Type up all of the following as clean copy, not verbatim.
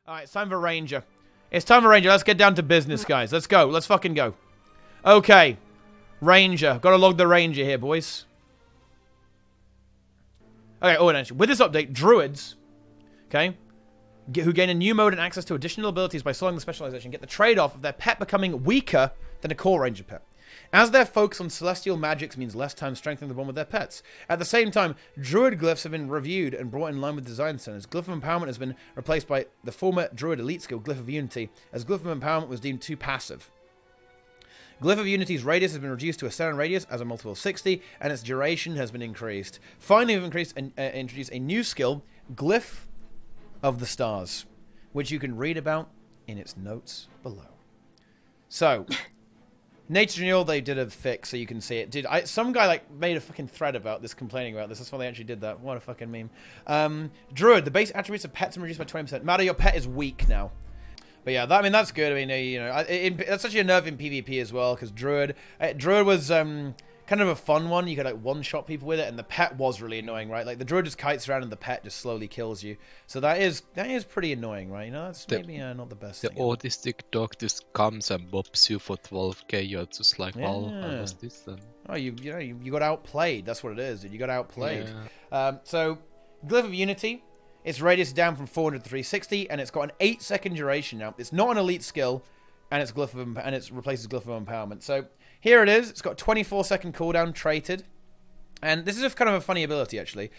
Alright, it's time for Ranger. It's time for Ranger. Let's get down to business, guys. Let's go. Let's fucking go. Okay. Ranger. Gotta log the Ranger here, boys. Okay, oh, and actually, with this update, Druids, okay, who gain a new mode and access to additional abilities by soloing the specialization, get the trade-off of their pet becoming weaker than a core Ranger pet. As their focus on celestial magics means less time strengthening the bond with their pets. At the same time, Druid Glyphs have been reviewed and brought in line with design standards. Glyph of Empowerment has been replaced by the former Druid elite skill, Glyph of Unity, as Glyph of Empowerment was deemed too passive. Glyph of Unity's radius has been reduced to a standard radius as a multiple of 60, and its duration has been increased. Finally, we've introduced a new skill, Glyph of the Stars, which you can read about in its notes below. So... Nature Renewal, they did a fix so you can see it. Dude, some guy made a fucking thread about this, complaining about this. That's why they actually did that. What a fucking meme. Druid, the base attributes of pets are reduced by 20%. Matter, your pet is weak now. But yeah, that's good. I mean, you know, that's actually a nerf in PvP as well, because Druid was kind of a fun one. You could one-shot people with it, and the pet was really annoying, right? Like the Druid just kites around and the pet just slowly kills you. So that is pretty annoying, right? You know, that's maybe not the best thing. The autistic dog just comes and bops you for 12k. You're just like, well, how was this then? Oh, you got outplayed. That's what it is, dude. You got outplayed. Yeah. So, Glyph of Unity, its radius is down from 400 to 360, and it's got an 8-second duration now. It's not an elite skill, and it replaces Glyph of Empowerment. So. Here it is. It's got 24-second cooldown, traded. And this is kind of a funny ability, actually.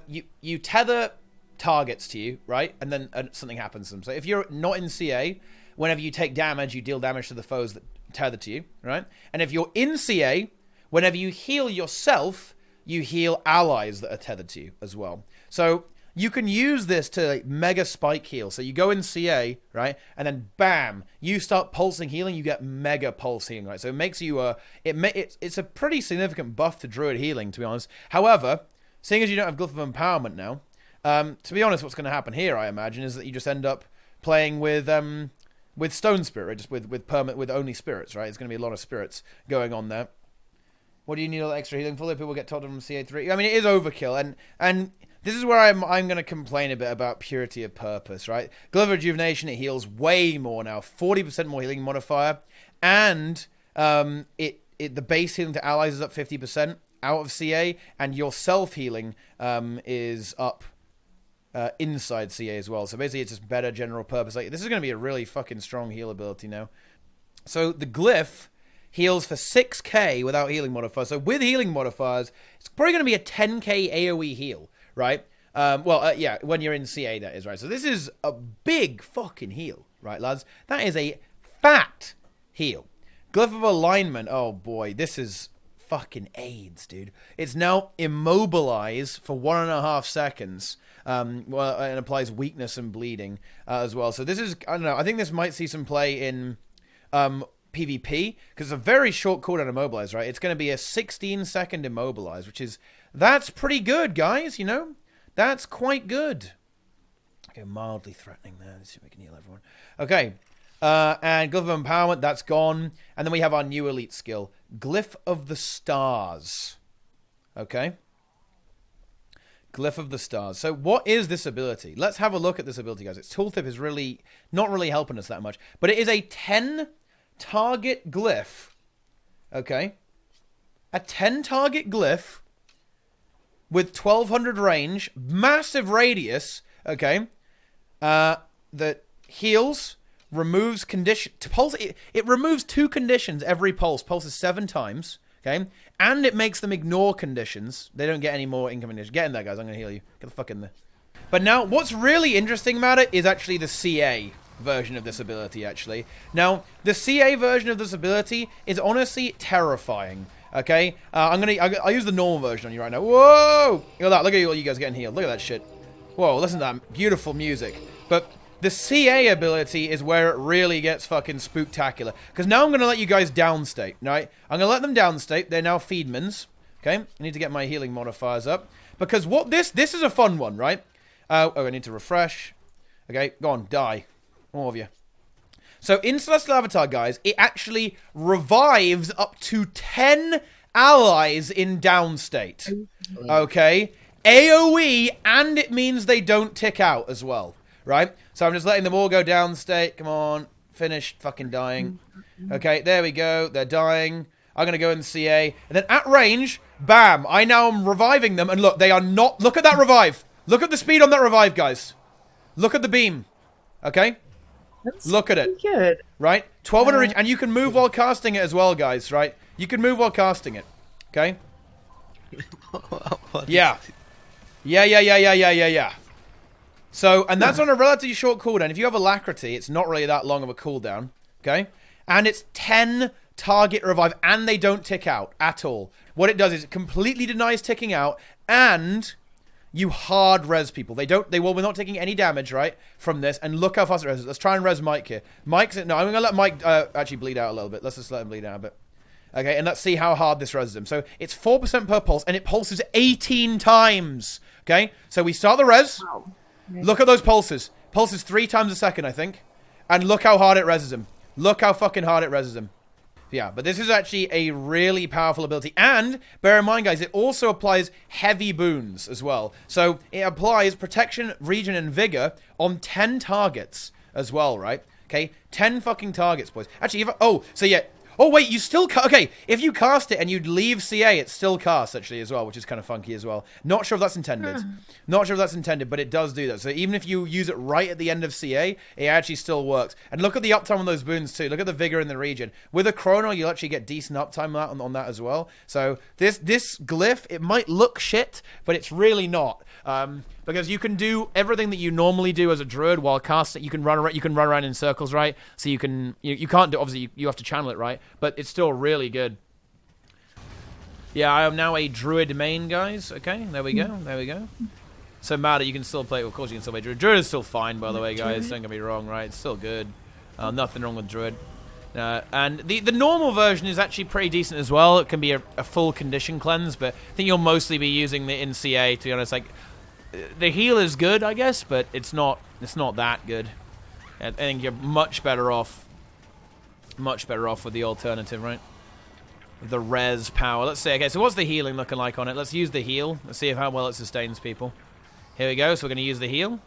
You tether targets to you, right? And then something happens to them. So if you're not in CA, whenever you take damage, you deal damage to the foes that tether to you, right? And if you're in CA, whenever you heal yourself, you heal allies that are tethered to you as well. So... you can use this to mega spike heal. So you go in CA, right? And then bam, you start pulsing healing, you get mega pulse healing, right? So it makes you it's a pretty significant buff to Druid healing, to be honest. However, seeing as you don't have Glyph of Empowerment now, to be honest, what's going to happen here, I imagine, is that you just end up playing with Stone Spirit, right? Just with only spirits, right? It's going to be a lot of spirits going on there. What do you need all that extra healing for? People get told from CA3. I mean, it is overkill, and this is where I'm going to complain a bit about purity of purpose, right? Glyph of Rejuvenation, it heals way more now, 40% more healing modifier, and the base healing to allies is up 50% out of CA, and your self-healing is up inside CA as well. So basically, it's just better general purpose. This is going to be a really fucking strong heal ability now. So the Glyph heals for 6k without healing modifiers. So with healing modifiers, it's probably going to be a 10k AoE heal. Right? Yeah, when you're in CA, that is, right? So this is a big fucking heal, right, lads? That is a fat heal. Glyph of Alignment, oh boy, this is fucking AIDS, dude. It's now immobilized for 1.5 seconds, and applies weakness and bleeding as well. So this is, I don't know, I think this might see some play in PvP, because it's a very short cooldown immobilize, right? It's going to be a 16-second immobilize, that's pretty good, guys, you know? That's quite good. Okay, mildly threatening there. Let's see if we can heal everyone. Okay, and Glyph of Empowerment, that's gone. And then we have our new elite skill, Glyph of the Stars. Okay? Glyph of the Stars. So what is this ability? Let's have a look at this ability, guys. Its tooltip is really not really helping us that much. But it is a 10-target glyph. Okay? A 10-target glyph with 1200 range, massive radius, okay, that heals, removes condition, pulse. It removes 2 conditions every pulse. Pulses 7 times, okay, and it makes them ignore conditions. They don't get any more incoming conditions. Get in there, guys. I'm gonna heal you. Get the fuck in there. But now, what's really interesting about it is actually the CA version of this ability. Actually, now the CA version of this ability is honestly terrifying. Okay, I'll use the normal version on you right now. Whoa! Look at that. Look at you guys getting healed. Look at that shit. Whoa, listen to that beautiful music. But the CA ability is where it really gets fucking spooktacular. Because now I'm going to let you guys downstate, right? I'm going to let them downstate. They're now Feedmans. Okay, I need to get my healing modifiers up. Because what this is a fun one, right? Oh, I need to refresh. Okay, go on, die. All of you. So in Celestial Avatar, guys, it actually revives up to 10 allies in downstate. Okay? AoE, and it means they don't tick out as well. right? So I'm just letting them all go down state. Come on. Finished fucking dying. Okay, there we go. They're dying. I'm going to go in CA. And then at range, bam. I now am reviving them. And look, they are not... Look at that revive. Look at the speed on that revive, guys. Look at the beam. Okay? Look at it. Good. Right? 1200 range. And you can move while casting it as well, guys, right? You can move while casting it. Okay? Yeah. Yeah. So, and that's on a relatively short cooldown. If you have Alacrity, it's not really that long of a cooldown. Okay? And it's 10 target revive, and they don't tick out at all. What it does is it completely denies ticking out, and you hard res people. We're not taking any damage, right, from this, and look how fast it res. Let's try and res Mike here. No, I'm going to let Mike actually bleed out a little bit. Let's just let him bleed out a bit. Okay, and let's see how hard this reses him. So it's 4% per pulse, and it pulses 18 times. Okay, so we start the res. Wow. Look at those pulses. Pulses 3 times a second, I think. And look how hard it reses him. Look how fucking hard it reses him. Yeah, but this is actually a really powerful ability. And bear in mind, guys, it also applies heavy boons as well. So it applies protection, regen, and vigor on 10 targets as well, right? Okay, 10 fucking targets, boys. Actually, oh, wait, you still... Okay, if you cast it and you leave CA, it still casts, actually, as well, which is kind of funky as well. Not sure if that's intended. Not sure if that's intended, but it does do that. So even if you use it right at the end of CA, it actually still works. And look at the uptime on those boons, too. Look at the vigor in the region. With a chrono, you'll actually get decent uptime on that as well. So this glyph, it might look shit, but it's really not. Because you can do everything that you normally do as a druid while casting. You can run around in circles, right? So you can't do, obviously you have to channel it, right? But it's still really good. Yeah, I am now a druid main, guys. Okay, there we go. So Matter, you can still play. Of course, you can still play druid. Druid is still fine, by the way, guys. Don't get me wrong, right? It's still good. Nothing wrong with druid. And the normal version is actually pretty decent as well. It can be a full condition cleanse, but I think you'll mostly be using the NCA, to be honest. Like, the heal is good, I guess, but it's not that good. I think you're much better off with the alternative, right? The res power. Let's see. Okay, so what's the healing looking like on it? Let's use the heal. Let's see how well it sustains people. Here we go. So we're going to use the heal.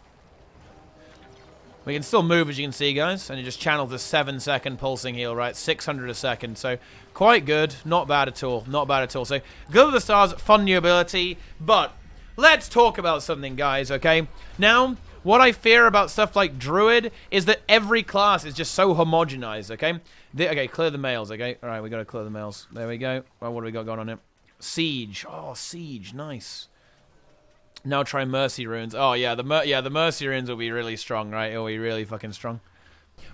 We can still move, as you can see, guys, and it just channels the 7-second pulsing heal, right? 600 a second, so quite good. Not bad at all. Not bad at all. So, Glyph of the Stars, fun new ability, but let's talk about something, guys, okay? Now, what I fear about stuff like Druid is that every class is just so homogenized, okay? Okay, clear the males, okay? All right, we got to clear the males. There we go. Well, what do we got going on here? Siege. Oh, Siege. Nice. Now try Mercy Runes. Oh, yeah, the Mercy Runes will be really strong, right? It'll be really fucking strong.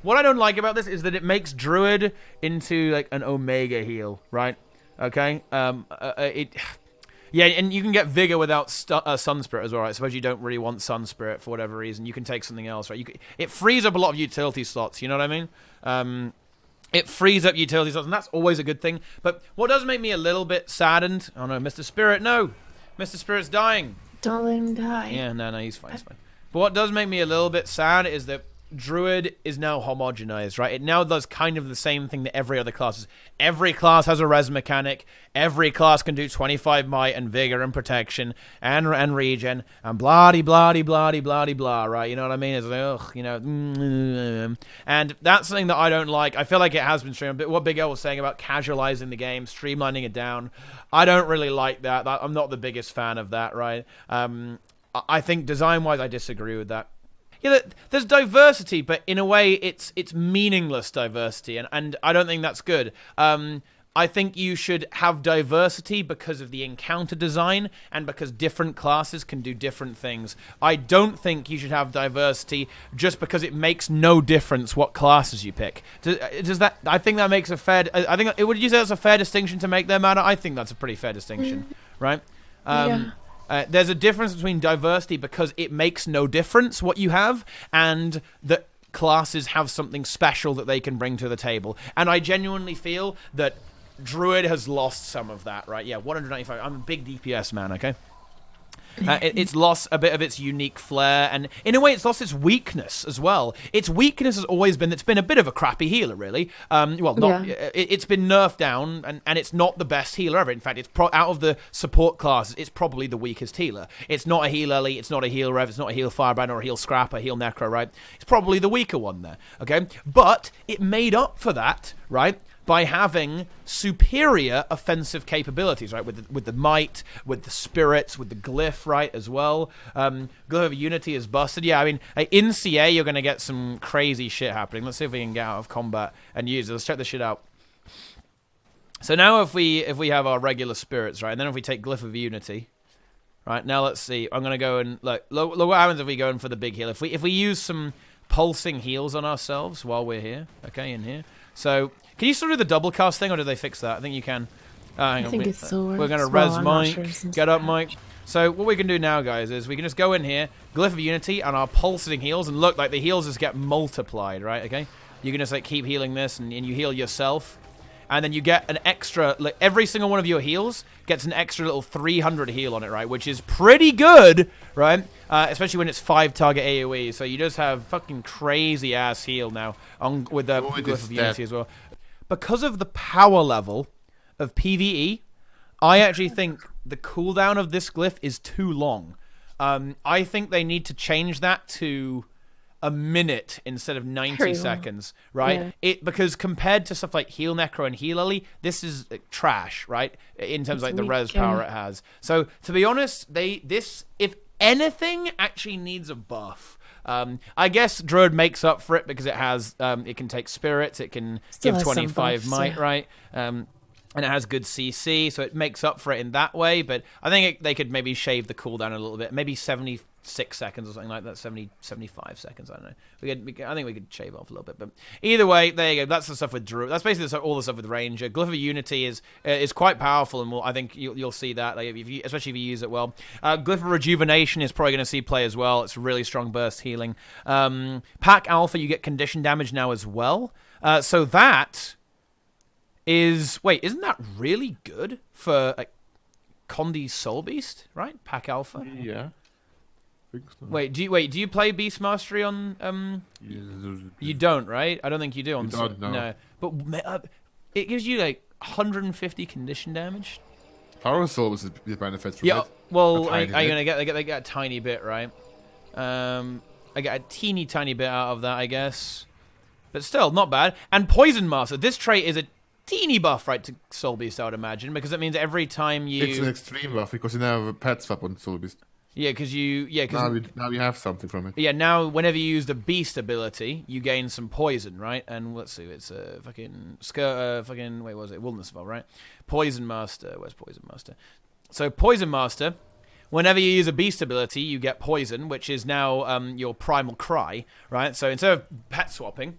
What I don't like about this is that it makes Druid into, like, an Omega heal, right? Okay? Yeah, and you can get Vigor without Sun Spirit as well, right? I suppose you don't really want Sun Spirit for whatever reason. You can take something else, right? It frees up a lot of utility slots, you know what I mean? It frees up utility slots, and that's always a good thing. But what does make me a little bit saddened... Oh, no, Mr. Spirit, no! Mr. Spirit's dying. Don't let him die. Yeah, no, he's fine, he's fine. But what does make me a little bit sad is that Druid is now homogenized, right? It now does kind of the same thing that every other class is. Every class has a res mechanic. Every class can do 25 might and vigor and protection and regen and blah-de-blah-de-blah-de-blah-de-blah, right? You know what I mean? It's like, ugh, you know. And that's something that I don't like. I feel like it has been streamed. But what Big L was saying about casualizing the game, streamlining it down, I don't really like that. I'm not the biggest fan of that, right? I think design-wise, I disagree with that. Yeah, there's diversity, but in a way, it's meaningless diversity, and I don't think that's good. I think you should have diversity because of the encounter design and because different classes can do different things. I don't think you should have diversity just because it makes no difference what classes you pick. Does that? I think that makes a fair. I think would you say that's a fair distinction to make there, Matter? I think that's a pretty fair distinction, right? Yeah. There's a difference between diversity because it makes no difference what you have, and that classes have something special that they can bring to the table. And I genuinely feel that Druid has lost some of that, right? Yeah, 195. I'm a big DPS man, okay? It's lost a bit of its unique flair, and in a way, it's lost its weakness as well. Its weakness has always been it's been a bit of a crappy healer, really. It's been nerfed down, and it's not the best healer ever. In fact, it's out of the support classes, it's probably the weakest healer. It's not a heal elite, it's not a heal rev, it's not a heal firebrand or a heal scrapper, heal necro, right? It's probably the weaker one there, okay? But it made up for that, right, by having superior offensive capabilities, right? With the might, with the spirits, with the glyph, right, as well. Glyph of Unity is busted. Yeah, I mean, in CA, you're going to get some crazy shit happening. Let's see if we can get out of combat and use it. Let's check this shit out. So now if we have our regular spirits, right, and then if we take Glyph of Unity, right, now let's see. I'm going to go and, look what happens if we go in for the big heal. If we use some pulsing heals on ourselves while we're here, okay, in here. So... Can you still do the double cast thing, or did they fix that? I think you can. I think it still works. We're going to res Mike. Get up, Mike. So what we can do now, guys, is we can just go in here, Glyph of Unity, and our pulsing heals, and look, like the heals just get multiplied, right? Okay, you can just like keep healing this, and you heal yourself, and then you get an extra. Like every single one of your heals gets an extra little 300 heal on it, right? Which is pretty good, right? Especially when it's 5 target AOE. So you just have fucking crazy ass heal now with the Glyph of Unity as well. Because of the power level of PvE, I actually think the cooldown of this glyph is too long. I think they need to change that to a minute instead of 90 seconds, right? Yeah. Because compared to stuff like Heal Necro and Heal Ellie, this is trash, right? In terms of like the res power it has. So to be honest, this, if anything, actually needs a buff. I guess Druid makes up for it because it has it can take spirits, it can give 25 might, right? And it has good CC, so it makes up for it in that way. But I think they could maybe shave the cooldown a little bit, maybe 76 seconds or something like that, 75 seconds. I don't know. I think we could shave off a little bit, but either way, there you go. That's the stuff with Druid. That's basically all the stuff with Ranger. Glyph of Unity is quite powerful, and I think you'll see that, like especially if you use it well. Glyph of Rejuvenation is probably going to see play as well. It's really strong burst healing. Pack Alpha, you get condition damage now as well. So that is isn't that really good for like Condi's Soul Beast, right? Pack Alpha. Yeah. So. Wait, do you play Beast Mastery on You don't, right? I don't think you do on no. But it gives you like 150 condition damage. Power Soul was the benefits from it. Well, I'm gonna get a tiny bit, right? I get a teeny tiny bit out of that, I guess. But still, not bad. And Poison Master, this trait is a teeny buff, right, to Soul Beast, I would imagine, because it means every time you... It's an extreme buff, because you now have a pet swap on Soul Beast. Yeah, because now we have something from it. Yeah, now whenever you use the Beast ability, you gain some poison, right? And let's see, it's a fucking Wilderness Spell, right? Poison Master, where's Poison Master? So Poison Master, whenever you use a Beast ability, you get poison, which is now your Primal Cry, right? So instead of pet swapping,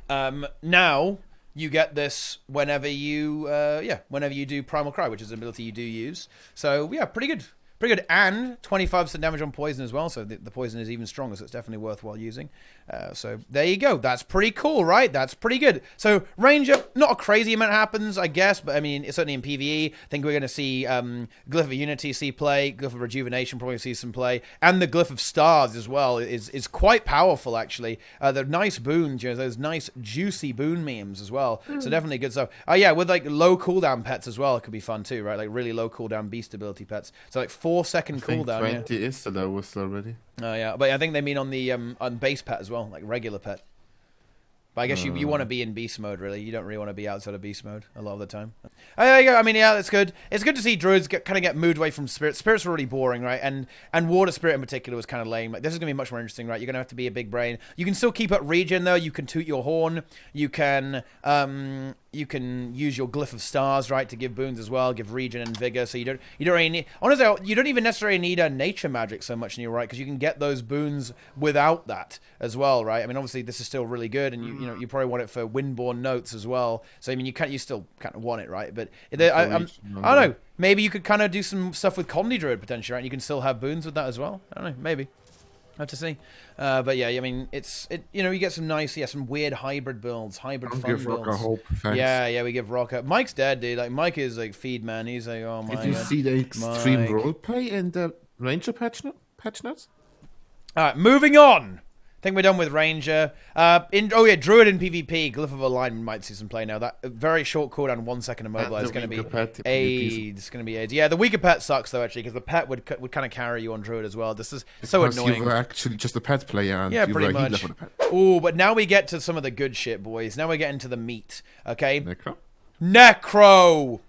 now you get this whenever you do Primal Cry, which is an ability you do use. So yeah, pretty good. Pretty good, and 25% damage on poison as well, so the poison is even stronger, so it's definitely worthwhile using. So there you go. That's pretty cool, right? That's pretty good. So Ranger, not a crazy amount happens, I guess, but I mean, it's certainly in PvE. I think we're going to see Glyph of Unity see play, Glyph of Rejuvenation probably see some play, and the Glyph of Stars as well is quite powerful, actually. The nice boons, those nice juicy boon memes as well. So definitely good stuff. Yeah, with like low cooldown pets as well, it could be fun too, right? Like really low cooldown beast ability pets. So like 4-second cooldown. 20 is the lowest already. Oh yeah, but I think they mean on the on base pet as well, like regular pet. But I guess you want to be in beast mode, really. You don't really want to be outside of beast mode a lot of the time. Oh, there you go. I mean, yeah, that's good. It's good to see druids kind of get moved away from spirits. Spirits were really boring, right? And water spirit in particular was kind of lame. Like, this is going to be much more interesting, right? You're going to have to be a big brain. You can still keep up regen, though. You can toot your horn. You can use your Glyph of Stars, right, to give boons as well, give regen and vigor. So you don't really need, honestly, you don't even necessarily need a nature magic so much in your right, because you can get those boons without that as well, right? I mean, obviously this is still really good, and you probably want it for windborne notes as well. So I mean, you still kind of want it, right? But I don't know. Maybe you could kind of do some stuff with Condi Druid potentially, right? And you can still have boons with that as well. I don't know. Maybe. Have to see. But yeah, I mean, you get some nice, some weird hybrid builds, hybrid fun builds. Rock a hope, thanks. Yeah, we give Rock a... Mike's dead, dude. Like, Mike is like feed man. He's like, oh my god. Did you see the extreme roleplay in the Ranger patch notes? All right, moving on. I think we're done with Ranger. Druid in PvP, Glyph of Alignment might see some play now. That very short cooldown, 1 second immobilize is going to be aids. It's going to be aids. Yeah, the weaker pet sucks though actually because the pet would kind of carry you on Druid as well. This is so annoying. You were actually just a pet player. And yeah, you pretty were a much. healer for the pet. Ooh, but now we get to some of the good shit, boys. Now we're getting to the meat. Okay. Necro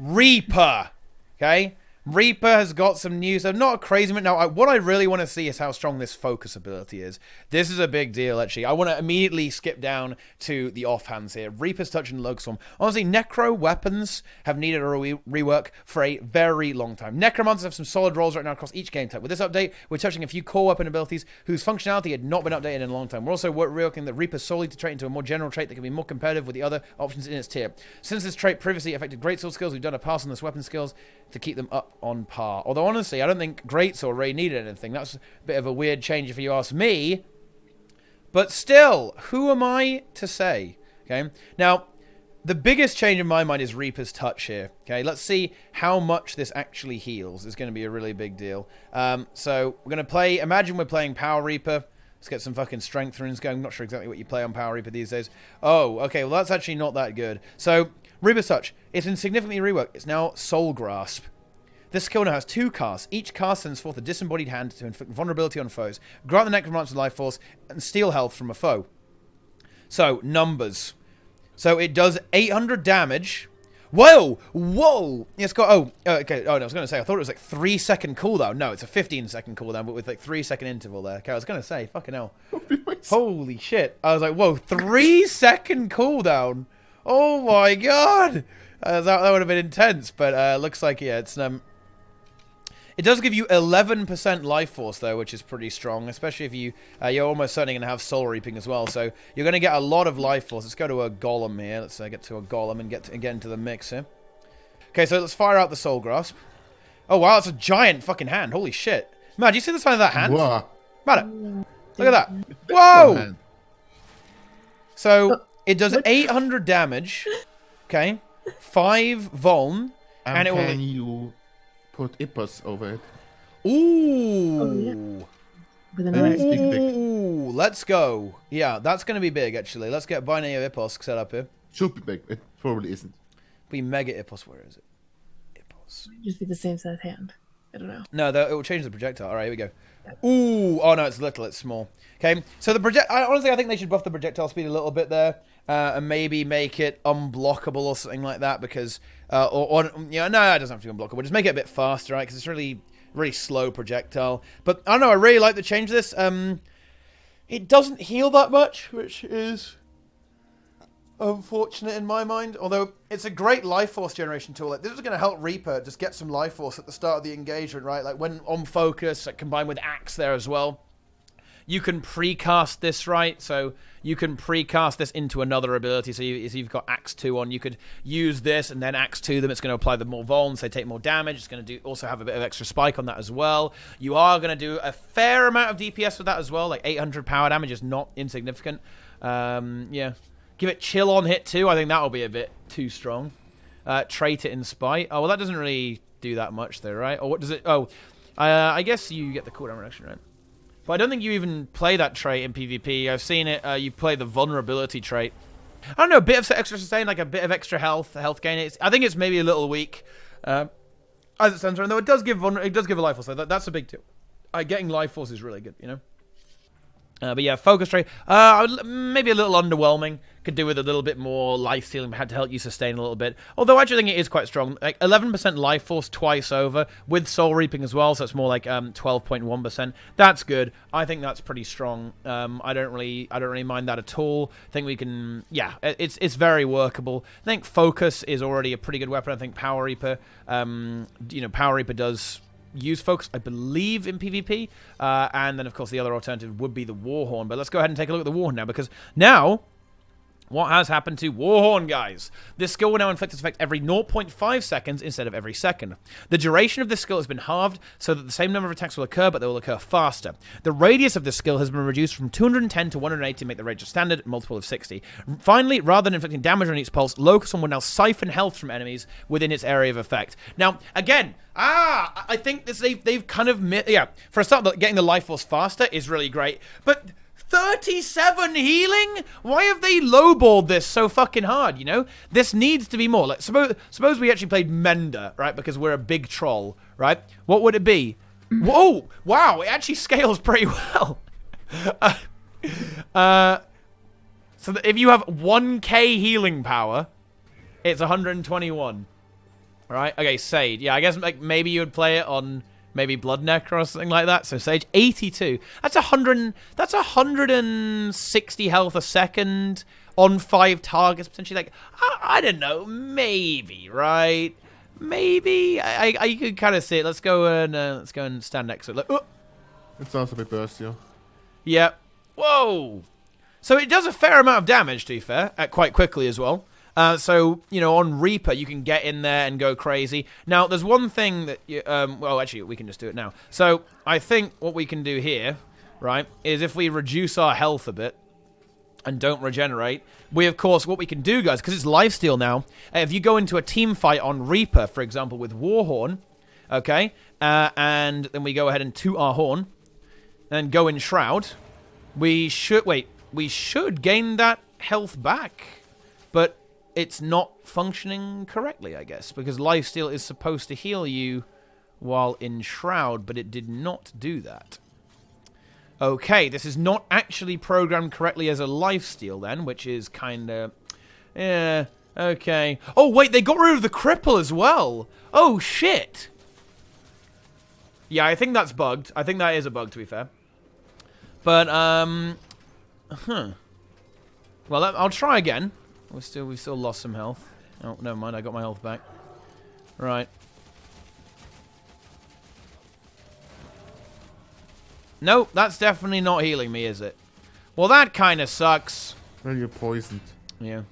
Reaper. Okay. Reaper has got some news. I'm not a crazy man. Now, what I really want to see is how strong this focus ability is. This is a big deal, actually. I want to immediately skip down to the offhands here. Reaper's Touch and Logswarm. Honestly, Necro weapons have needed a rework for a very long time. Necromancers have some solid rolls right now across each game type. With this update, we're touching a few core weapon abilities whose functionality had not been updated in a long time. We're also reworking the Reaper solely to trait into a more general trait that can be more competitive with the other options in its tier. Since this trait previously affected greatsword skills, we've done a pass on this weapon skills to keep them up on par. Although, honestly, I don't think Greatsword really needed anything. That's a bit of a weird change if you ask me. But still, who am I to say? Okay. Now, the biggest change in my mind is Reaper's Touch here. Okay. Let's see how much this actually heals. It's going to be a really big deal. So, we're going to play... Imagine we're playing Power Reaper. Let's get some fucking strength runes going. I'm not sure exactly what you play on Power Reaper these days. Oh, okay. Well, that's actually not that good. So... Reaper's Touch. It's been significantly reworked. It's now Soul Grasp. This skill now has 2 casts. Each cast sends forth a disembodied hand to inflict vulnerability on foes, grant the Necromancer life force, and steal health from a foe. So, numbers. So, it does 800 damage. Whoa! Whoa! It's got... okay. Oh, no, I was going to say, I thought it was like 3-second cooldown. No, it's a 15-second cooldown, but with like 3-second interval there. Okay, I was going to say, fucking hell. Holy shit. I was like, whoa, 3-second cooldown? Oh my god! That would have been intense, but looks like, yeah, it's... It does give you 11% life force, though, which is pretty strong, especially if you're almost certainly going to have soul reaping as well, so you're going to get a lot of life force. Let's go to a golem here. Let's get to a golem and get into the mix here. Okay, so let's fire out the soul grasp. Oh, wow, that's a giant fucking hand. Holy shit. Man, do you see the size of that hand? Whoa. Man, look at that. Whoa! So... It does 800 damage, okay, 5 vuln, and it will... Can you put Ippos over it? Ooh! Oh, yeah. With a nice Ooh, let's go. Yeah, that's going to be big, actually. Let's get Binary Ippos set up here. Should be big. It probably isn't. Be Mega Ippos. Where is it? Ippos. Just be the same size hand. I don't know. No, it will change the projectile. All right, here we go. Ooh! Oh, no, it's little. It's small. Okay, so honestly, I think they should buff the projectile speed a little bit there. And maybe make it unblockable or something like that, because no, it doesn't have to be unblockable. Just make it a bit faster, right? Because it's really slow projectile. But I don't know, I really like the change of this. It doesn't heal that much, which is unfortunate in my mind. Although it's a great life force generation tool. Like, this is going to help Reaper just get some life force at the start of the engagement, right? Like when on focus, like, combined with Axe there as well. You can precast this, right? So you can precast this into another ability. So you've got Axe 2 on. You could use this and then Axe 2 them. It's going to apply the more vuln, so they take more damage. It's going to also have a bit of extra spike on that as well. You are going to do a fair amount of DPS with that as well. Like 800 power damage is not insignificant. Yeah. Give it chill on hit too. I think that'll be a bit too strong. Trait it in spite. Oh, well, that doesn't really do that much though, right? Or what does it... Oh, I guess you get the cooldown reduction, right? But I don't think you even play that trait in PvP. I've seen it. You play the vulnerability trait. I don't know, a bit of extra sustain, like a bit of extra health gain. I think it's maybe a little weak, as it stands right now. Though it does give a life force. So that's a big deal. Getting life force is really good, you know. But yeah, focus trait. Maybe a little underwhelming. Could do with a little bit more life stealing, but had to help you sustain a little bit. Although I actually think it is quite strong. Like 11% life force twice over with soul reaping as well, so it's more like 12.1%. That's good. I think that's pretty strong. I don't really mind that at all. I think we can. Yeah, it's very workable. I think focus is already a pretty good weapon. I think Power Reaper. Power Reaper does use focus, I believe, in PvP. And then, of course, the other alternative would be the Warhorn. But let's go ahead and take a look at the Warhorn now, because now What has happened to Warhorn, guys? This skill will now inflict its effect every 0.5 seconds instead of every second. The duration of this skill has been halved so that the same number of attacks will occur, but they will occur faster. The radius of this skill has been reduced from 210 to 180 to make the radius standard, a multiple of 60. Finally, rather than inflicting damage on each pulse, Locust will now siphon health from enemies within its area of effect. Now, again, I think this they've kind of... Yeah, for a start, getting the life force faster is really great, but... 37 healing? Why have they lowballed this so fucking hard, you know? This needs to be more. Like, suppose we actually played Mender, right? Because we're a big troll, right? What would it be? Whoa! Wow, it actually scales pretty well. So that if you have 1k healing power, it's 121. Right? Okay, Sage. Yeah, I guess like maybe you would play it on... maybe Blood Necro or something like that. So Sage, 82. That's 160 health a second on 5 targets, potentially. Like, I don't know. Maybe, right? Maybe. I could kind of see it. Let's go and stand next to it. Look, It sounds a bit burstier. yeah. Whoa. So it does a fair amount of damage, to be fair, quite quickly as well. So, you know, on Reaper, you can get in there and go crazy. Now, there's one thing that, well, actually, we can just do it now. So, I think what we can do here, right, is if we reduce our health a bit and don't regenerate, we, of course, what we can do, guys, because it's lifesteal now, if you go into a team fight on Reaper, for example, with Warhorn, okay, and then we go ahead and toot our horn, and go in Shroud, we should gain that health back, but... it's not functioning correctly, I guess, because Lifesteal is supposed to heal you while in Shroud, but it did not do that. Okay, this is not actually programmed correctly as a Lifesteal then, which is kind of... yeah, okay. Oh, wait, they got rid of the Cripple as well! Oh, shit! Yeah, I think that's bugged. I think that is a bug, to be fair. But, well, I'll try again. We've still lost some health. Oh, never mind. I got my health back. Right. Nope, that's definitely not healing me, is it? Well, that kind of sucks. Well, you're poisoned. Yeah.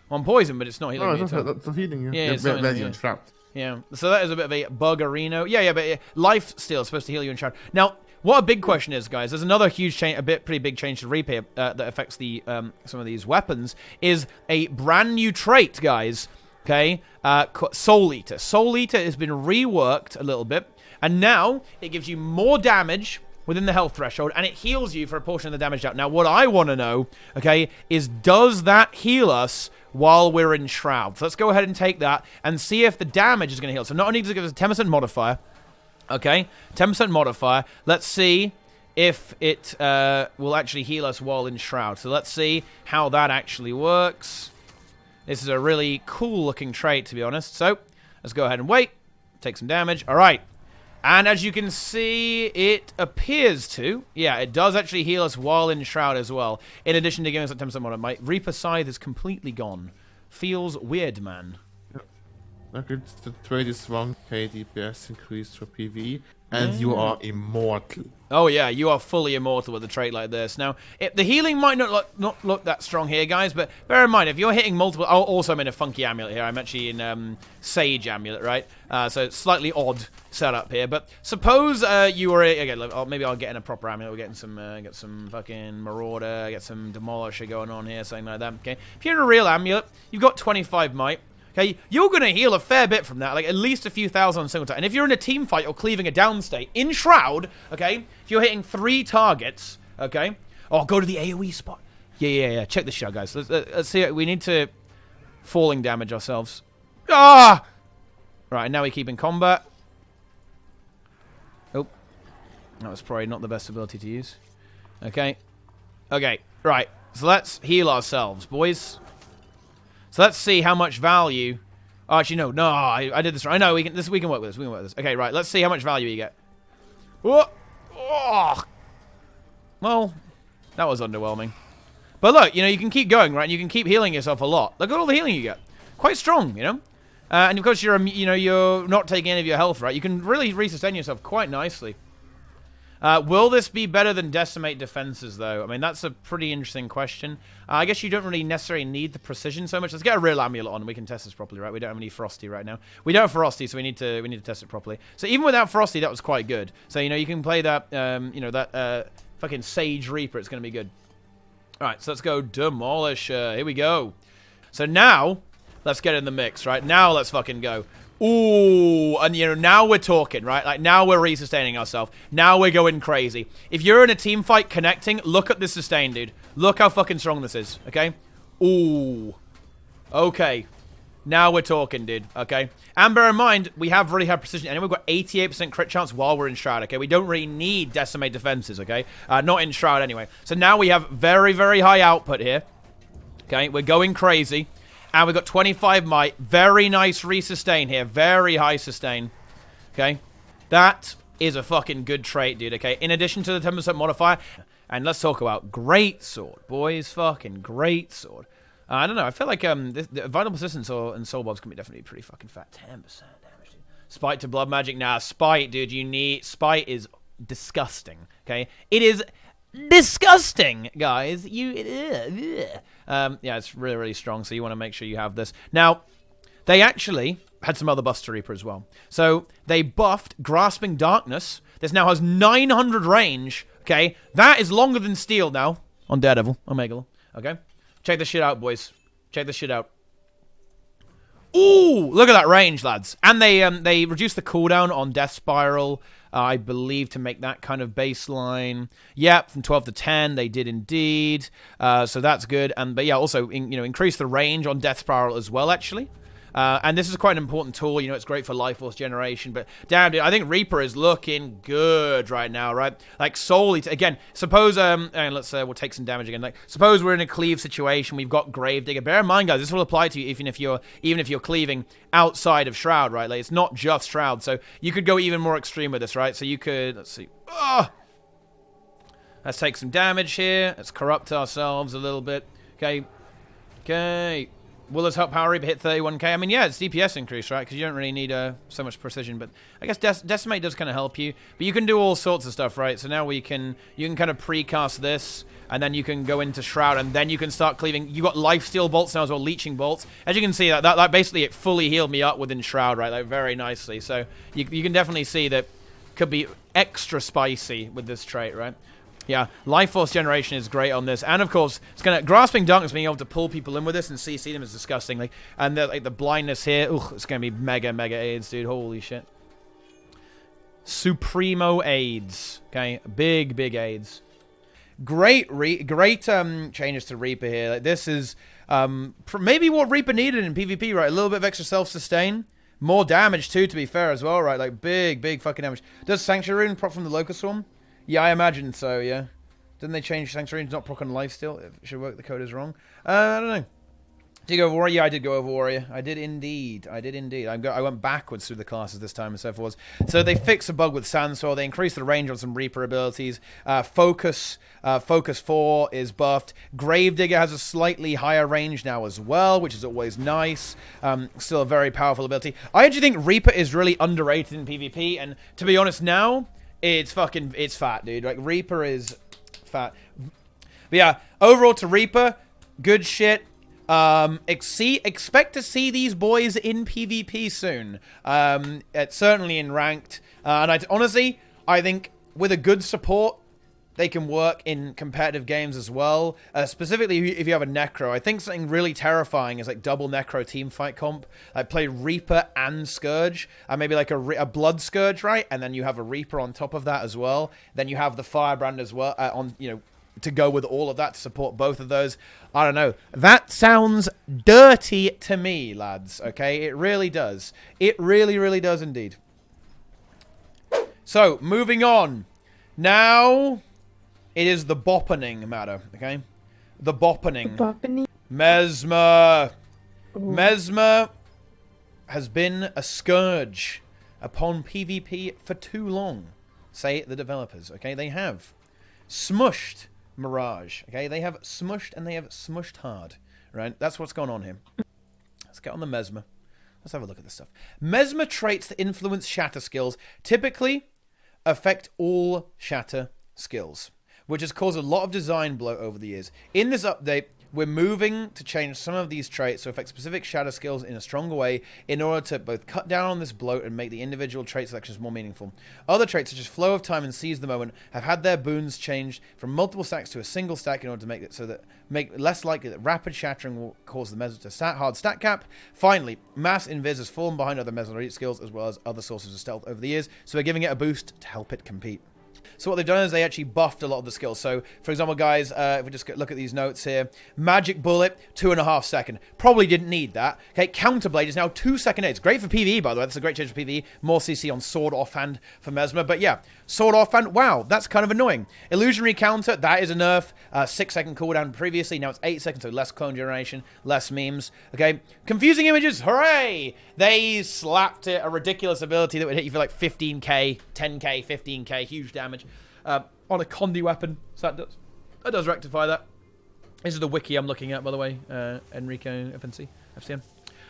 Well, I'm poisoned, but it's not healing me. That's not healing you. Yeah, it's not not you're trapped. Yeah. So that is a bit of a buggerino. Yeah, but life steal is supposed to heal you in Shroud. Now, what a big question is, guys, there's another huge change, pretty big change to Reaper that affects the some of these weapons, is a brand new trait, guys, okay, Soul Eater. Soul Eater has been reworked a little bit, and now it gives you more damage within the health threshold, and it heals you for a portion of the damage out. Now, what I want to know, okay, is does that heal us while we're in Shroud? So let's go ahead and take that and see if the damage is going to heal. So not only does it give us a 10% modifier, okay, 10% modifier. Let's see if it will actually heal us while in Shroud. So let's see how that actually works. This is a really cool-looking trait, to be honest. So let's go ahead and wait. Take some damage. All right. And as you can see, it appears to. Yeah, it does actually heal us while in Shroud as well. In addition to giving us a 10% modifier. My Reaper Scythe is completely gone. Feels weird, man. Okay, the trait is 1k DPS increase for PvE, and you are immortal. Oh yeah, you are fully immortal with a trait like this. Now, the healing might not look that strong here, guys, but bear in mind, if you're hitting multiple... Also, I'm in a funky amulet here. I'm actually in Sage amulet, right? So it's slightly odd setup here, but suppose you were... Okay, maybe I'll get in a proper amulet. We're getting some... get some fucking Marauder, get some Demolisher going on here, something like that, okay? If you're in a real amulet, you've got 25 might. Okay, you're going to heal a fair bit from that, like at least a few thousand on single target. And if you're in a team fight or cleaving a down state in Shroud, okay, if you're hitting 3 targets, okay, oh, go to the AoE spot. Yeah. Check this out, guys. Let's see. We need to falling damage ourselves. Ah! Right, now we keep in combat. Oh, that was probably not the best ability to use. Okay, right. So let's heal ourselves, boys. So let's see how much value... Oh, actually, no, I did this wrong. I know, we can work with this. Okay, right, let's see how much value you get. Oh! Well, that was underwhelming. But look, you know, you can keep going, right? You can keep healing yourself a lot. Look at all the healing you get. Quite strong, you know? And of course, you're not taking any of your health, right? You can really resustain yourself quite nicely. Will this be better than Decimate defenses, though? I mean, that's a pretty interesting question. I guess you don't really necessarily need the precision so much. Let's get a real amulet on. We can test this properly, right? We don't have any Frosty right now. We don't have Frosty, so we need to test it properly. So even without Frosty, that was quite good. So, you can play that, fucking Sage Reaper. It's going to be good. All right, so let's go Demolisher. Here we go. So now, let's get in the mix, right? Now let's fucking go. Ooh, and now we're talking, right? Like, now we're resustaining ourselves. Now we're going crazy. If you're in a team fight connecting, look at this sustain, dude. Look how fucking strong this is, okay? Ooh. Okay. Now we're talking, dude, okay? And bear in mind, we have really high precision, and we've got 88% crit chance while we're in Shroud, okay? We don't really need Decimate defenses, okay? Not in Shroud, anyway. So now we have very, very high output here, okay? We're going crazy. And we've got 25 might. Very nice resustain here. Very high sustain. Okay? That is a fucking good trait, dude, okay? In addition to the 10% modifier. And let's talk about Great Sword, boys. Fucking Great Sword. I don't know. I feel like the Vital Persistence and Soul Bobs can be definitely pretty fucking fat. 10% damage, dude. Spite to Blood Magic. Nah, Spite, dude. Spite is disgusting, okay? It is disgusting, guys. Yeah, it's really, really strong, so you want to make sure you have this. Now, they actually had some other buffs to Reaper as well. So, they buffed Grasping Darkness. This now has 900 range, okay? That is longer than Steel now on Daredevil, Omega, okay? Check this shit out, boys. Check this shit out. Ooh, look at that range, lads. And they reduced the cooldown on Death Spiral, I believe, to make that kind of baseline. Yeah, from 12 to 10, they did indeed. So that's good. But yeah, also increase the range on Death Spiral as well, actually. And this is quite an important tool. It's great for Life Force generation. But damn, dude, I think Reaper is looking good right now, right? Like, solely again, suppose and let's we'll take some damage again. Like, suppose we're in a cleave situation. We've got Gravedigger. Bear in mind, guys, this will apply to you even if you're cleaving outside of Shroud, right? Like, it's not just Shroud. So you could go even more extreme with this, right? So you could, let's see. Let's take some damage here. Let's corrupt ourselves a little bit. Okay. Will this help Power Reaper hit 31k? I mean, yeah, it's DPS increase, right? Because you don't really need so much precision. But I guess Decimate does kind of help you. But you can do all sorts of stuff, right? So now you can kind of precast this, and then you can go into Shroud, and then you can start cleaving. You got Lifesteal bolts now as well, Leeching bolts. As you can see, that basically it fully healed me up within Shroud, right? Like, very nicely. So you can definitely see that could be extra spicy with this trait, right? Yeah, Life Force generation is great on this, and of course, it's gonna Grasping Darkness, being able to pull people in with this and CC them is disgusting. Like, and the blindness here, it's gonna be mega aids, dude. Holy shit. Supremo aids, okay, big aids. Great changes to Reaper here. Like, this is maybe what Reaper needed in PvP, right? A little bit of extra self-sustain. More damage too, to be fair, as well, right? Like, big fucking damage. Does Sanctuary Rune prop from the Locust Swarm? Yeah, I imagine so, yeah. Didn't they change Sanctuary Rune's not proc on Lifesteal? It should work, the code is wrong. I don't know. Did you go over Warrior? Yeah, I did go over Warrior. I did indeed. I went backwards through the classes this time and so forth. So they fixed a bug with Sandstorm. They increased the range on some Reaper abilities. Focus 4 is buffed. Gravedigger has a slightly higher range now as well, which is always nice. Still a very powerful ability. I actually think Reaper is really underrated in PvP, and to be honest now, it's fat, dude. Like, Reaper is fat. But yeah, overall to Reaper, good shit. Expect to see these boys in PvP soon. Certainly in ranked. And honestly, I think with a good support, they can work in competitive games as well. Specifically, if you have a Necro. I think something really terrifying is like double Necro teamfight comp. Like, play Reaper and Scourge. Maybe like a Blood Scourge, right? And then you have a Reaper on top of that as well. Then you have the Firebrand as well to go with all of that to support both of those. I don't know. That sounds dirty to me, lads. Okay? It really does. It really does indeed. So, moving on. Now, it is the boppening matter, okay? The boppening. Mesmer. Ooh. Mesmer has been a scourge upon PvP for too long, say the developers, okay? They have smushed Mirage, okay? They have smushed, and they have smushed hard, right? That's what's going on here. Let's get on the Mesmer. Let's have a look at this stuff. Mesmer traits that influence shatter skills typically affect all shatter skills, which has caused a lot of design bloat over the years. In this update, we're moving to change some of these traits to affect specific shatter skills in a stronger way in order to both cut down on this bloat and make the individual trait selections more meaningful. Other traits, such as Flow of Time and Seize the Moment, have had their boons changed from multiple stacks to a single stack in order to make it so that make it less likely that rapid shattering will cause the Mesmer to hard stat cap. Finally, Mass Invis has fallen behind other Mesmer elite skills as well as other sources of stealth over the years, so we're giving it a boost to help it compete. So what they've done is they actually buffed a lot of the skills. So, for example, guys, if we just look at these notes here. Magic Bullet, 2.5 seconds. Probably didn't need that. Okay, Counterblade is now 2 second. It's great for PvE, by the way. That's a great change for PvE. More CC on Sword Offhand for Mesmer. But yeah, Sword Offhand, wow, that's kind of annoying. Illusionary Counter, that is a nerf. 6 second cooldown previously. Now it's 8 seconds, so less clone generation, less memes. Okay, Confusing Images, hooray! They slapped it a ridiculous ability that would hit you for like 15k, 10k, 15k, huge damage. On a Condi weapon, so that does rectify that. This is the wiki I'm looking at, by the way. Enrico FNC.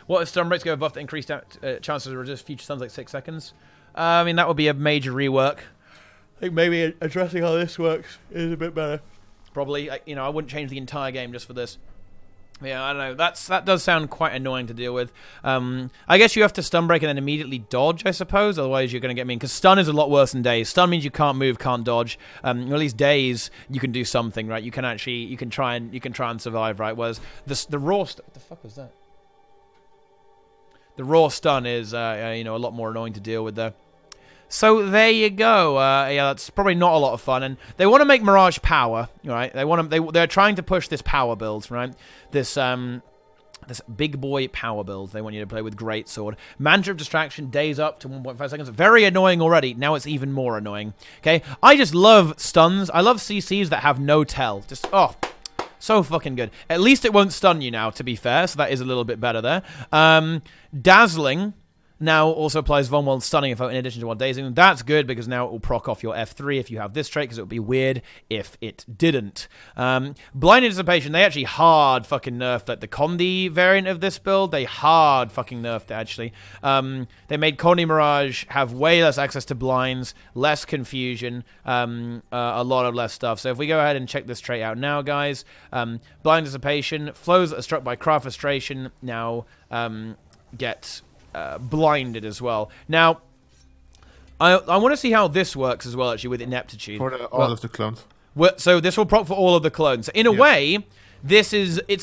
What if stun rates go above the increased chances to resist future stuns like 6 seconds? I mean, that would be a major rework. I think maybe addressing how this works is a bit better. Probably, I wouldn't change the entire game just for this. Yeah, I don't know. That does sound quite annoying to deal with. I guess you have to stun break and then immediately dodge, I suppose. Otherwise, you're going to get mean. Because stun is a lot worse than daze. Stun means you can't move, can't dodge. Or at least daze, you can do something, right? You can try and survive, right? Whereas the raw what the fuck was that? The raw stun is a lot more annoying to deal with there. So there you go. Yeah, that's probably not a lot of fun. And they want to make Mirage power, right? They're trying to push this power build, right? This big boy power build. They want you to play with Greatsword. Mantra of Distraction, days up to 1.5 seconds. Very annoying already. Now it's even more annoying. Okay, I just love stuns. I love CCs that have no tell. Just so fucking good. At least it won't stun you now, to be fair. So that is a little bit better there. Dazzling now also applies Von Stunning in addition to one dazing. That's good because now it will proc off your F3 if you have this trait, because it would be weird if it didn't. Blind Anticipation, they actually hard fucking nerfed like the Condi variant of this build. They hard fucking nerfed it, actually. They made Condi Mirage have way less access to blinds, less confusion, a lot of less stuff. So if we go ahead and check this trait out now, guys. Blind Anticipation, flows that are struck by Craft Frustration now get blinded as well. Now, I want to see how this works as well, actually, with Ineptitude. For all of the clones. So this will proc for all of the clones. So in a way, it's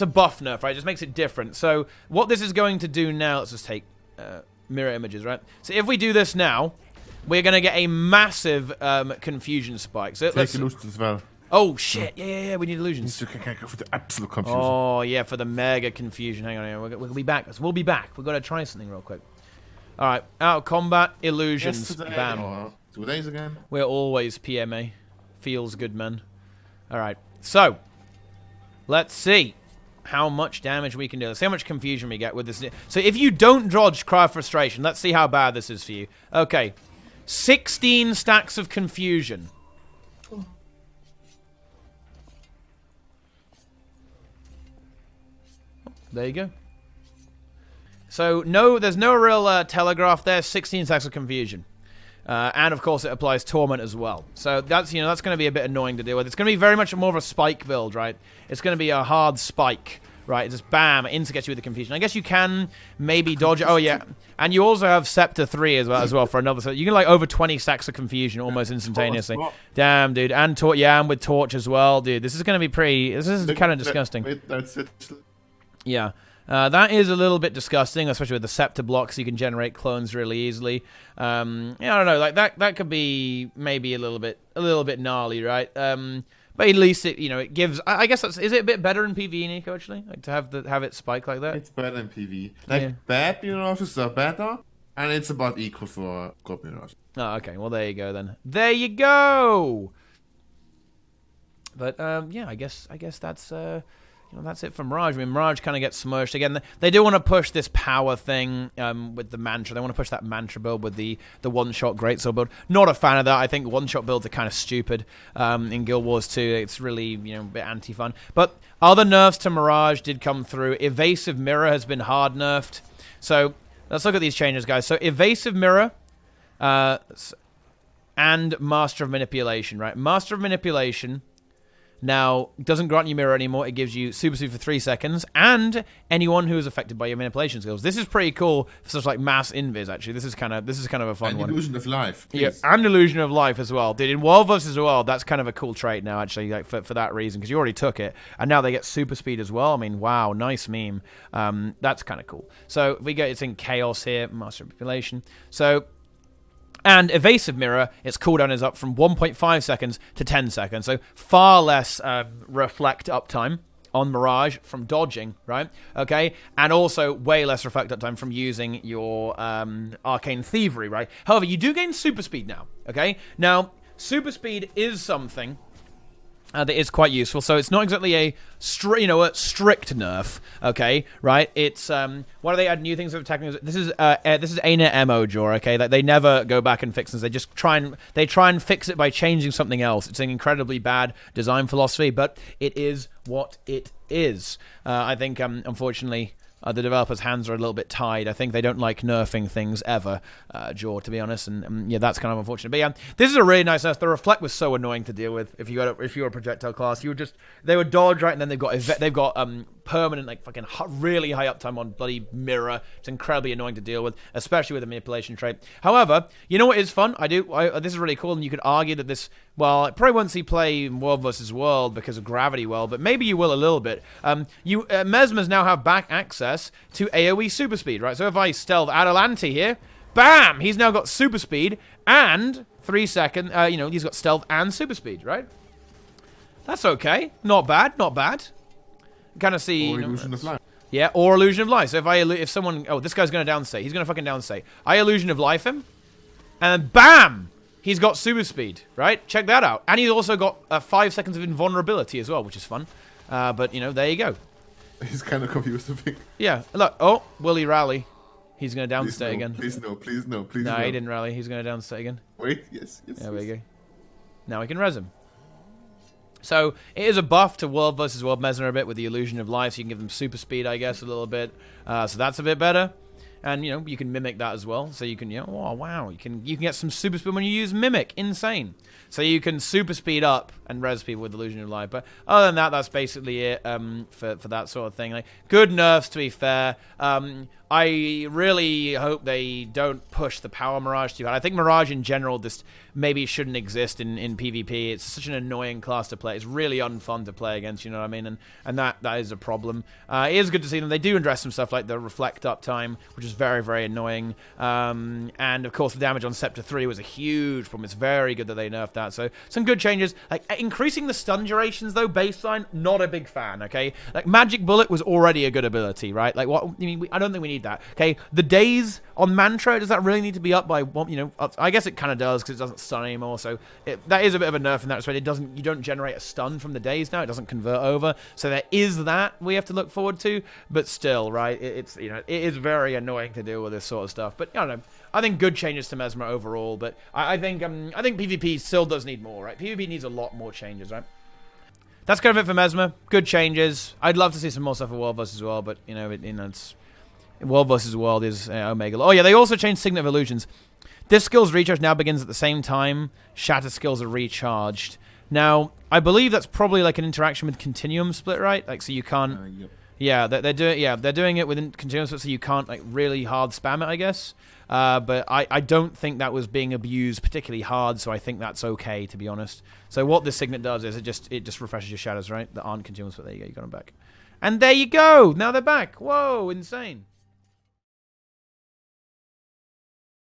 a buff nerf, right? It just makes it different. So what this is going to do now, let's just take mirror images, right? So if we do this now, we're going to get a massive confusion spike. So take illusions as well. Oh shit! Yeah. We need illusions. You can go for the absolute confusion. Oh yeah, for the mega confusion. Hang on, we'll be back. We'll be back. We've got to try something real quick. All right, out of combat, illusions. Bam. 2 days again. We're always PMA. Feels good, man. All right, so let's see how much damage we can do. Let's see how much confusion we get with this. So if you don't dodge Cry of Frustration, let's see how bad this is for you. Okay, 16 stacks of confusion. There you go. So there's no real telegraph there. 16 stacks of confusion, and of course it applies torment as well. So that's going to be a bit annoying to deal with. It's going to be very much more of a spike build, right? It's going to be a hard spike, right? It's just bam, into gets you with the confusion. I guess you can maybe dodge it. Oh yeah, and you also have Scepter 3 as well for another. So you can like over 20 stacks of confusion almost instantaneously. Damn, dude, and and with torch as well, dude. This is going to be pretty. This is kind of disgusting. Wait, that's it. Yeah, that is a little bit disgusting, especially with the Scepter blocks. You can generate clones really easily. I don't know, like that could be maybe a little bit gnarly, right? But at least it gives. I guess is it a bit better in PvE, Nico? Actually, like to have it spike like that. It's better in PvE. Bad Mirages are better, and it's about equal for good Mirage. Oh, okay. Well, there you go then. There you go. But yeah, I guess that's. That's it for Mirage. I mean, Mirage kind of gets smushed. Again, they do want to push this power thing with the Mantra. They want to push that Mantra build with the one-shot Greatsword build. Not a fan of that. I think one-shot builds are kind of stupid in Guild Wars 2. It's really, a bit anti-fun. But other nerfs to Mirage did come through. Evasive Mirror has been hard nerfed. So let's look at these changes, guys. So Evasive Mirror... and Master of Manipulation, right? Master of Manipulation now doesn't grant you mirror anymore. It gives you super speed for 3 seconds, and anyone who is affected by your manipulation skills. This is pretty cool for such like mass invis. Actually, this is kind of a fun one. Illusion of life. Yeah, and illusion of life as well. Dude, in World vs. World, that's kind of a cool trait now. Actually, like for that reason, because you already took it, and now they get super speed as well. I mean, wow, nice meme. That's kind of cool. So we get it's in chaos here, Master of Manipulation. So. And Evasive Mirror, its cooldown is up from 1.5 seconds to 10 seconds. So far less reflect uptime on Mirage from dodging, right? Okay? And also way less reflect uptime from using your Arcane Thievery, right? However, you do gain super speed now, okay? Now, super speed is something that is quite useful. So it's not exactly a strict nerf, okay, right? It's why do they add new things of attacking? This is ArenaNet MO Jaw, okay? Like they never go back and fix this. They just try and fix it by changing something else. It's an incredibly bad design philosophy, but it is what it is. I think unfortunately the developers' hands are a little bit tied. I think they don't like nerfing things ever, Jaw, to be honest. And yeah, that's kind of unfortunate. But yeah, this is a really nice nerf. The reflect was so annoying to deal with. If you were a projectile class, they would dodge right, and then they've got permanent like fucking really high uptime on bloody mirror. It's incredibly annoying to deal with, especially with the manipulation trait. However, you know what is fun? This is really cool, and you could argue that this. Well, I probably won't see play in World vs. World because of Gravity Well, but maybe you will a little bit. Mesmers now have back access to AoE super speed, right? So if I stealth Atalante here, bam! He's now got super speed and 3 second, he's got stealth and super speed, right? That's okay. Not bad, not bad. Kind of see... Or Illusion of Life. Yeah, or Illusion of Life. So if someone... Oh, this guy's going to downstate. He's going to fucking downstate. I Illusion of Life him, and then BAM! He's got super speed, right? Check that out. And he's also got 5 seconds of invulnerability as well, which is fun. But, there you go. He's kind of confused, I think. Yeah, look. Oh, will he rally? He's going to downstate again. Please no, please no, please no. No, he didn't rally. He's going to downstate again. Wait, yes. There we go. Now we can res him. So, it is a buff to World vs. World Mesmer a bit with the Illusion of Life, so you can give them super speed, I guess, a little bit. So that's a bit better. And, you can mimic that as well. So you can, oh, wow. You can get some super speed when you use Mimic. Insane. So you can super speed up and res people with Illusion of Life. But other than that, that's basically it for that sort of thing. Like, good nerfs, to be fair. I really hope they don't push the power Mirage too hard. I think Mirage in general just maybe shouldn't exist in PvP. It's such an annoying class to play. It's really unfun to play against, you know what I mean? And that is a problem. It is good to see them. They do address some stuff like the reflect uptime, which is very, very annoying. And of course, the damage on Scepter 3 was a huge problem. It's very good that they nerfed that. So some good changes. Like increasing the stun durations though, baseline, not a big fan, okay? Like Magic Bullet was already a good ability, right? Like what, I don't think we need that. Okay, the days on Mantra, does that really need to be up by, I guess it kind of does because it doesn't stun anymore, so that is a bit of a nerf in that respect. You don't generate a stun from the days now, it doesn't convert over, so there is that we have to look forward to, but still, right, it is very annoying to deal with this sort of stuff, but I don't know. I think good changes to Mesmer overall, but I think PvP still does need more, right? PvP needs a lot more changes, right? That's kind of it for Mesmer. Good changes. I'd love to see some more stuff for World vs. World, but it's World vs. World is Omega. Oh yeah, they also changed Signet of Illusions. This skill's recharge now begins at the same time Shatter skills are recharged. Now, I believe that's probably like an interaction with Continuum Split, right? Like, so you can't. Yep. Yeah, they're doing it within Continuum Split, so you can't like really hard spam it, I guess. But I don't think that was being abused particularly hard, so I think that's okay, to be honest. So what this Signet does is it just refreshes your shadows, right? That aren't Continuum Split. There you go, you got them back. And there you go. Now they're back. Whoa, insane.